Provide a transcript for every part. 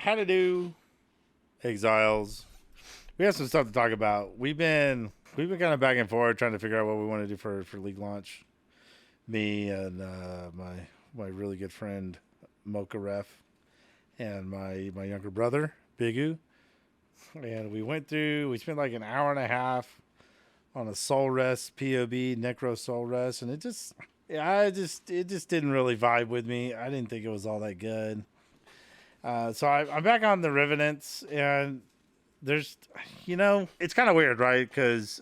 had to do Exiles. We have some stuff to talk about. We've been kind of back and forth trying to figure out what we want to do for league launch. Me and my really good friend Mocha Ref and my younger brother Bigu. And we spent like an hour and a half on a soul rest POB necro soul rest, and it just didn't really vibe with me. I didn't think it was all that good. So I'm back on the Revenants, and there's, it's kind of weird, right? Because,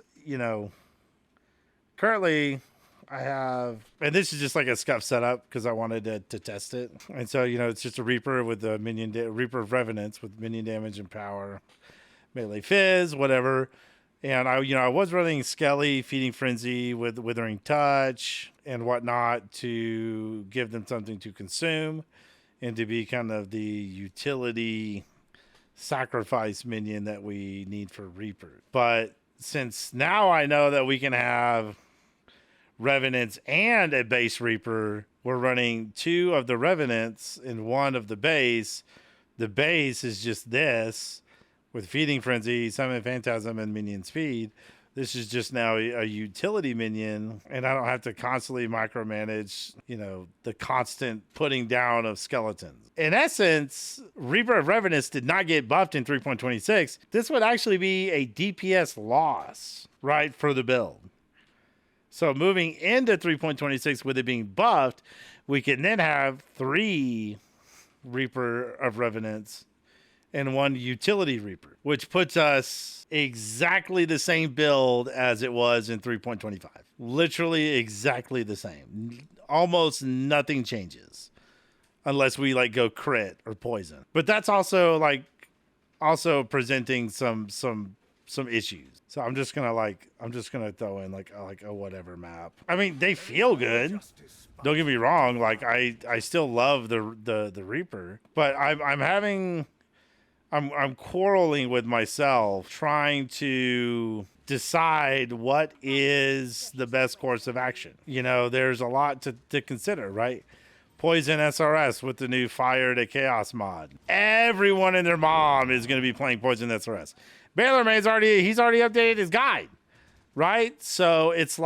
currently I have, and this is just like a scuff setup because I wanted to test it. And so, it's just a Reaper with the Reaper of Revenants with minion damage and power, melee fizz, whatever. And I was running Skelly, Feeding Frenzy with Withering Touch and whatnot to give them something to consume and to be kind of the utility sacrifice minion that we need for Reaper. But since now I know that we can have Revenants and a base Reaper, we're running 2 of the Revenants and 1 of the base. The base is just this with Feeding Frenzy, Summon Phantasm, and Minion Speed. This is just now a utility minion, and I don't have to constantly micromanage, the constant putting down of skeletons. In essence, Reaper of Revenants did not get buffed in 3.26. This would actually be a DPS loss, right, for the build. So moving into 3.26 with it being buffed, we can then have 3 Reaper of Revenants and 1 utility Reaper, which puts us exactly the same build as it was in 3.25. Literally exactly the same. Almost nothing changes unless we go crit or poison. But that's also presenting some issues. So I'm just gonna throw in a whatever map. I mean, they feel good. Don't get me wrong. I still love the Reaper, but I'm quarreling with myself trying to decide what is the best course of action. There's a lot to consider, right? Poison SRS with the new Fire to Chaos mod. Everyone and their mom is going to be playing Poison SRS. Baylorman's he's already updated his guide, right? So it's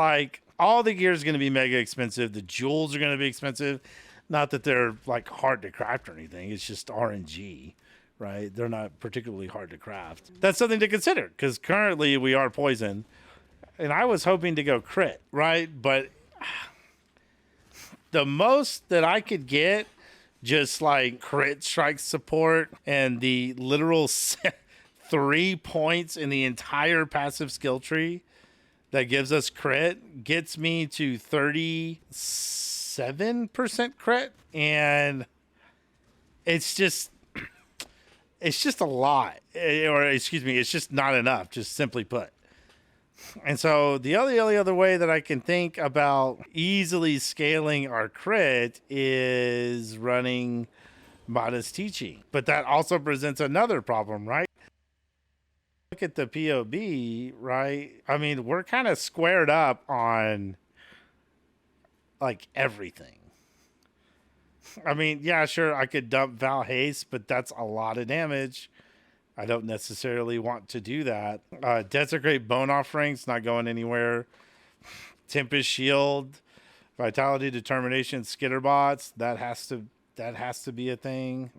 all the gear is going to be mega expensive. The jewels are going to be expensive. Not that they're hard to craft or anything. It's just RNG. Right? They're not particularly hard to craft. That's something to consider because currently we are poison and I was hoping to go crit, right? But the most that I could get just crit strike support and the literal 3 points in the entire passive skill tree that gives us crit gets me to 37% crit. And it's just a lot, it's just not enough, just simply put. And so the only other way that I can think about easily scaling our crit is running Modest Teaching. But that also presents another problem, right? Look at the POB, right? I mean, we're kind of squared up on everything. I mean, yeah, sure, I could dump Val Haste, but that's a lot of damage. I don't necessarily want to do that. Desecrate Bone Offerings, not going anywhere. Tempest Shield, Vitality, Determination, Skitterbots, that has to be a thing.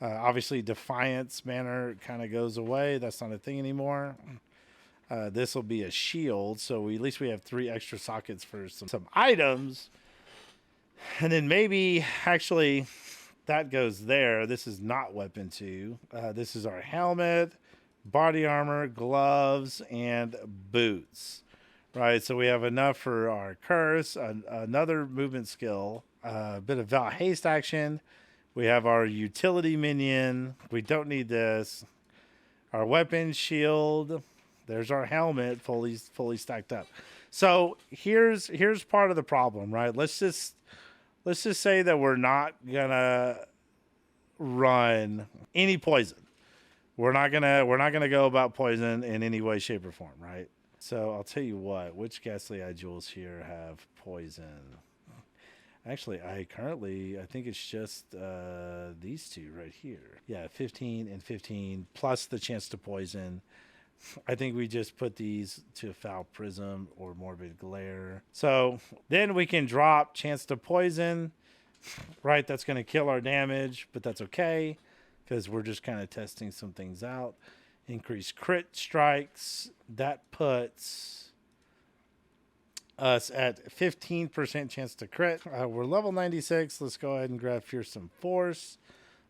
Obviously, Defiance Manor kind of goes away. That's not a thing anymore. This will be a shield, so at least we have 3 extra sockets for some items. And then maybe, actually, that goes there. This is not weapon 2. This is our helmet, body armor, gloves, and boots. Right, so we have enough for our curse, another movement skill, a bit of Val Haste action. We have our utility minion. We don't need this. Our weapon, shield. There's our helmet, fully stacked up. So here's part of the problem, right? Let's just say that we're not gonna run any poison. We're not gonna go about poison in any way, shape, or form, right? So I'll tell you what. Which Ghastly Eye jewels here have poison? Actually, I think it's just these two right here. Yeah, 15 and 15 plus the chance to poison. I think we just put these to Foul Prism or Morbid Glare. So then we can drop chance to poison, right? That's going to kill our damage, but that's okay because we're just kind of testing some things out. Increase crit strikes. That puts us at 15% chance to crit. We're level 96. Let's go ahead and grab Fearsome Force.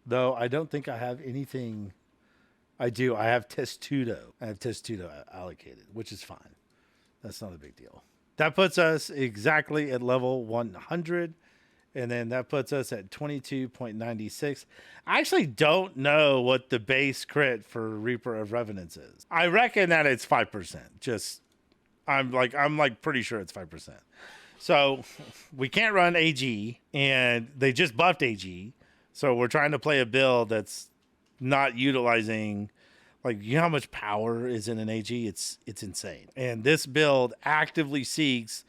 Though I don't think I have anything. I do. I have Testudo. I have Testudo allocated, which is fine. That's not a big deal. That puts us exactly at level 100. And then that puts us at 22.96. I actually don't know what the base crit for Reaper of Revenants is. I reckon that it's 5%. I'm pretty sure it's 5%. So we can't run AG, and they just buffed AG. So we're trying to play a build that's not utilizing, like, you know how much power is in an AG? It's insane. And this build actively seeks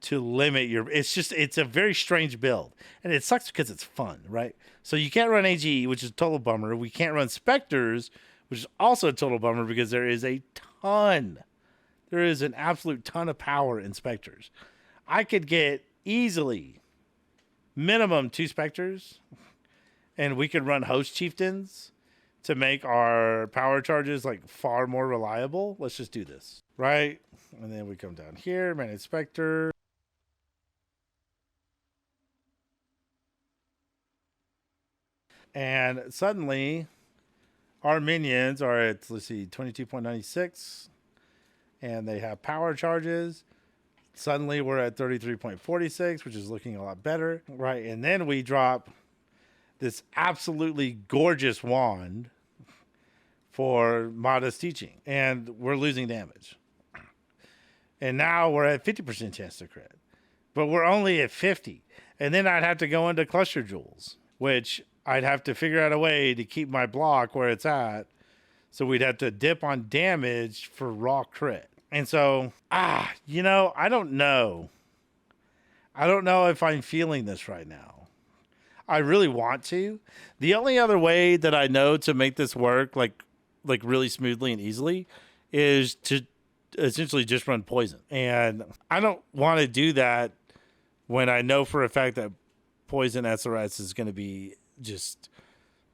to limit your, it's a very strange build. And it sucks because it's fun, right? So you can't run AG, which is a total bummer. We can't run Spectres, which is also a total bummer because there is an absolute ton of power in Spectres. I could get easily minimum 2 Spectres, and we could run Host Chieftains to make our power charges like far more reliable. Let's just do this, right? And then we come down here, Manage Spectre. And suddenly our minions are at, let's see, 22.96, and they have power charges. Suddenly we're at 33.46, which is looking a lot better, right? And then we drop this absolutely gorgeous wand for Modest Teaching, and we're losing damage. And now we're at 50% chance to crit, but we're only at 50. And then I'd have to go into Cluster Jewels, which I'd have to figure out a way to keep my block where it's at. So we'd have to dip on damage for raw crit. And so, I don't know. I don't know if I'm feeling this right now. I really want to. The only other way that I know to make this work like really smoothly and easily is to essentially just run poison. And I don't want to do that when I know for a fact that poison SRS is going to be just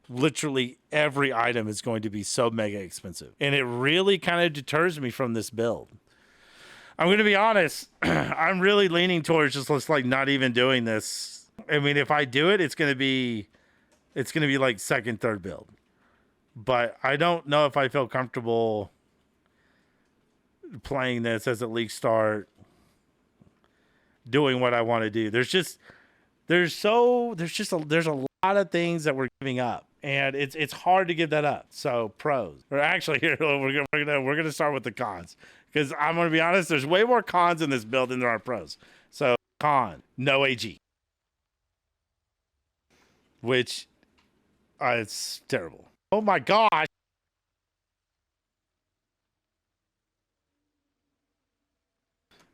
literally every item is going to be so mega expensive. And it really kind of deters me from this build. I'm going to be honest. I'm really leaning towards just like not even doing this. I mean, if I do it, it's going to be like second, third build. But I don't know if I feel comfortable playing this as a league start, doing what I want to do. There's a lot of things that we're giving up, and it's hard to give that up. So pros, or actually here we're gonna start with the cons, because I'm gonna be honest. There's way more cons in this build than there are pros. So con, no AG, which it's terrible. Oh my gosh.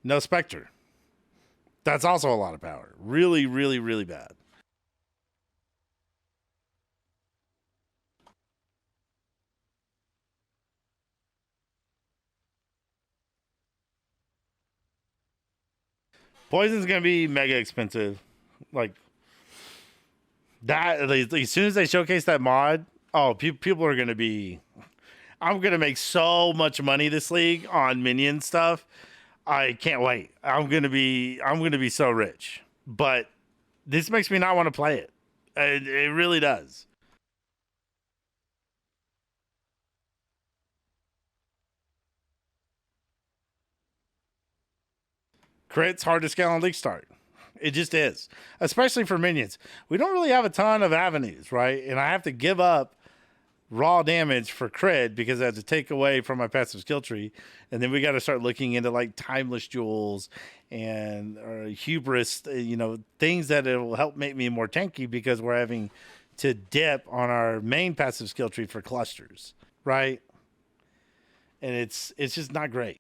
No Spectre. That's also a lot of power. Really, really, really bad. Poison's going to be mega expensive. Like, that, as soon as they showcase that mod, people are going to be... I'm going to make so much money this league on minion stuff. I can't wait. I'm gonna be so rich. But this makes me not want to play it. It really does. Crit's hard to scale on league start. It just is, especially for minions. We don't really have a ton of avenues, right? And I have to give up raw damage for crit because I have to take away from my passive skill tree. And then we got to start looking into like timeless jewels and hubris, things that it will help make me more tanky, because we're having to dip on our main passive skill tree for clusters, right? And it's just not great.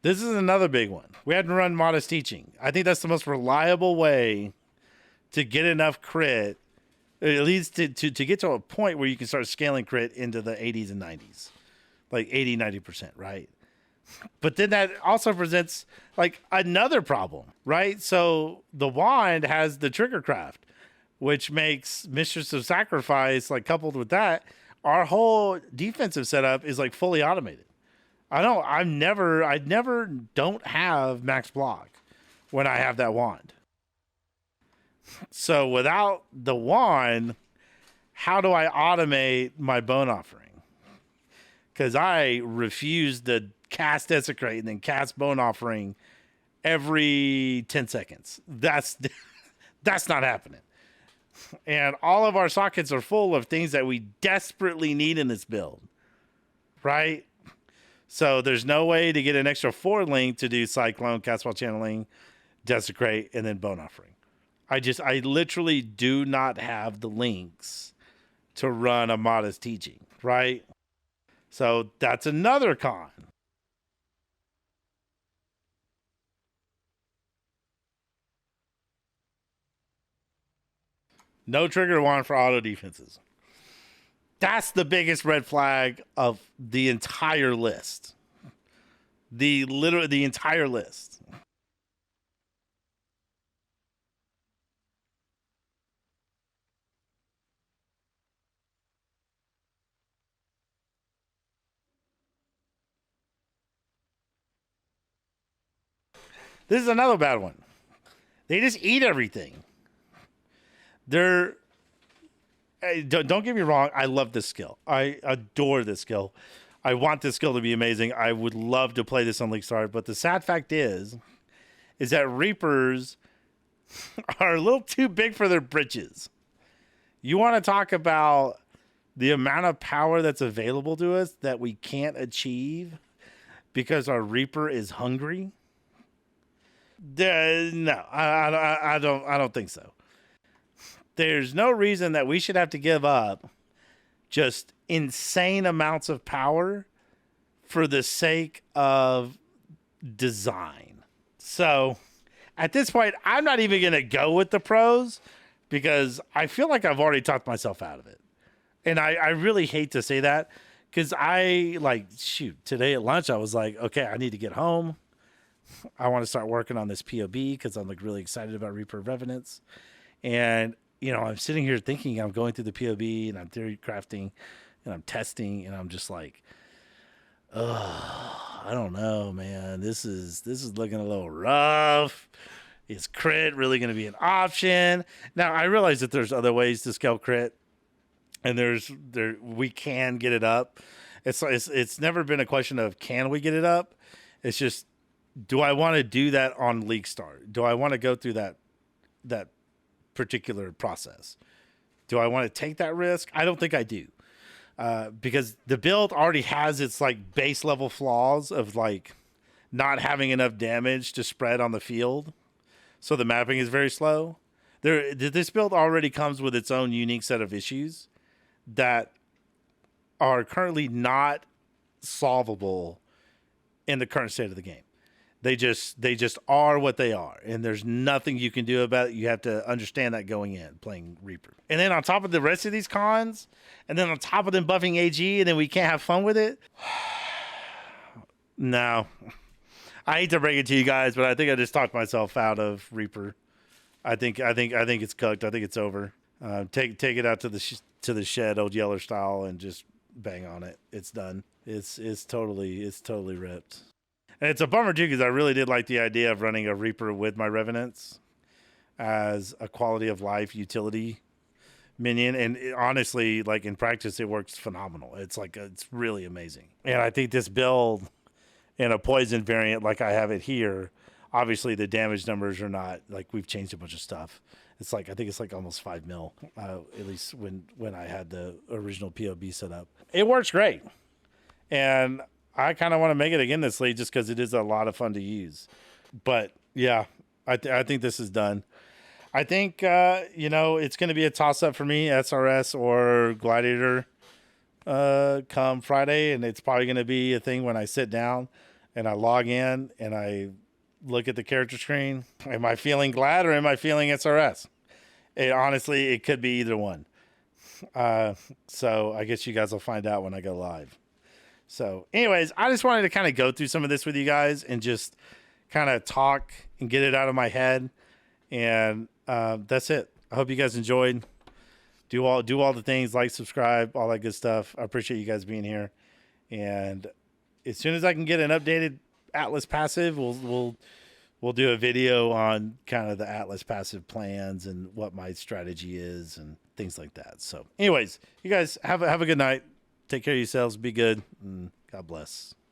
This is another big one. We had to run modest teaching. I think that's the most reliable way to get enough crit, at least to get to a point where you can start scaling crit into the 80s and 90s, like 80, 90%, right? But then that also presents like another problem, right? So the wand has the trigger craft, which makes Mistress of Sacrifice, like coupled with that, our whole defensive setup is like fully automated. I never don't have max block when I have that wand. So without the wand, how do I automate my bone offering? Because I refuse to cast Desecrate and then cast bone offering every 10 seconds. That's not happening. And all of our sockets are full of things that we desperately need in this build, right? So there's no way to get an extra 4 link to do Cyclone, Cast while Channeling, Desecrate, and then Bone Offering. I literally do not have the links to run a modest teaching, right? So that's another con. No trigger wand for auto defenses. That's the biggest red flag of the entire list. The entire list. This is another bad one. They just eat everything. They're don't get me wrong. I love this skill. I adore this skill. I want this skill to be amazing. I would love to play this on League Start. But the sad fact is that Reapers are a little too big for their britches. You want to talk about the amount of power that's available to us that we can't achieve because our Reaper is hungry? No, I don't think so. There's no reason that we should have to give up just insane amounts of power for the sake of design. So at this point, I'm not even going to go with the pros because I feel like I've already talked myself out of it. And I really hate to say that because today at lunch, I was like, okay, I need to get home. I want to start working on this POB because I'm like really excited about Reaper of Revenants. And I'm sitting here thinking, I'm going through the POB and I'm theory crafting and I'm testing and I'm just like, I don't know, man. This is looking a little rough. Is crit really going to be an option? Now I realize that there's other ways to scale crit, and we can get it up. It's never been a question of can we get it up. It's just, do I want to do that on League Start? Do I want to go through that particular process? Do I want to take that risk? I don't think I do, because the build already has its like base level flaws of like not having enough damage to spread on the field, so the mapping is very slow. This build already comes with its own unique set of issues that are currently not solvable in the current state of the game. They just are what they are, and there's nothing you can do about it. You have to understand that going in playing Reaper. And then on top of the rest of these cons, and then on top of them buffing AG, and then we can't have fun with it. No. I hate to break it to you guys, but I think I just talked myself out of Reaper. I think it's cooked. I think it's over. Take it out to the shed, old Yeller style, and just bang on it. It's done. It's totally ripped. And it's a bummer too, because I really did like the idea of running a Reaper with my Revenants as a quality of life utility minion. And honestly, like in practice, it works phenomenal. It's really amazing. And I think this build in a poison variant, like I have it here, obviously the damage numbers are not like, we've changed a bunch of stuff. It's like, I think it's like almost 5 mil, at least when I had the original POB set up. It works great. And I kind of want to make it again this league just because it is a lot of fun to use. But yeah, I think this is done. I think, it's going to be a toss up for me, SRS or Gladiator come Friday. And it's probably going to be a thing when I sit down and I log in and I look at the character screen, am I feeling glad or am I feeling SRS? Honestly, it could be either one. So I guess you guys will find out when I go live. So anyways, I just wanted to kind of go through some of this with you guys and just kind of talk and get it out of my head. And that's it. I hope you guys enjoyed. Do all the things, like, subscribe, all that good stuff. I appreciate you guys being here. And as soon as I can get an updated Atlas passive, we'll do a video on kind of the Atlas passive plans and what my strategy is and things like that. So anyways, you guys have a good night. Take care of yourselves. Be good. And God bless.